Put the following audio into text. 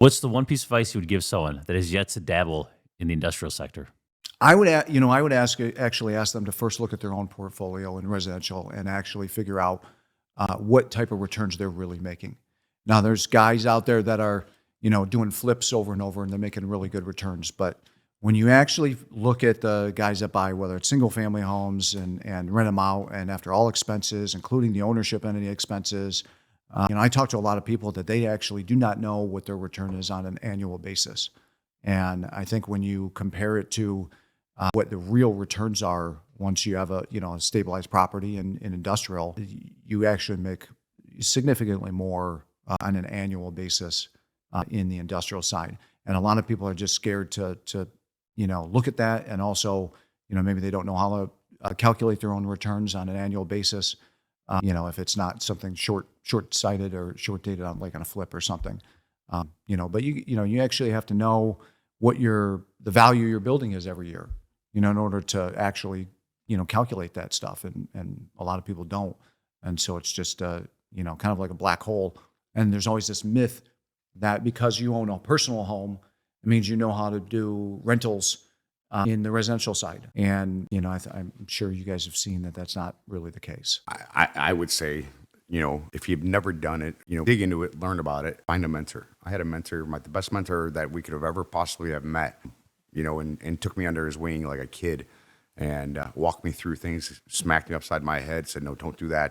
What's the one piece of advice you would give someone that has yet to dabble in the industrial sector? I would actually ask them to first look at their own portfolio in residential and actually figure out what type of returns they're really making. Now, there's guys out there that are, doing flips over and over and they're making really good returns. But when you actually look at the guys that buy, whether it's single family homes and rent them out, and after all expenses, including the ownership and any expenses, I talk to a lot of people that they actually do not know what their return is on an annual basis. And I think when you compare it to what the real returns are once you have a stabilized property in industrial, you actually make significantly more on an annual basis in the industrial side. And a lot of people are just scared to look at that, and also maybe they don't know how to calculate their own returns on an annual basis. If it's not something short-sighted or short-dated on like on a flip or something, but you actually have to know what the value your building is every year, in order to actually, calculate that stuff. And a lot of people don't. And so it's just, kind of like a black hole. And there's always this myth that because you own a personal home, it means you know how to do rentals in the residential side. And, I'm sure you guys have seen that that's not really the case. I would say, if you've never done it, dig into it, learn about it, find a mentor. I had a mentor, the best mentor that we could have ever possibly have met, and took me under his wing like a kid and walked me through things, smacked me upside my head, said, no, don't do that.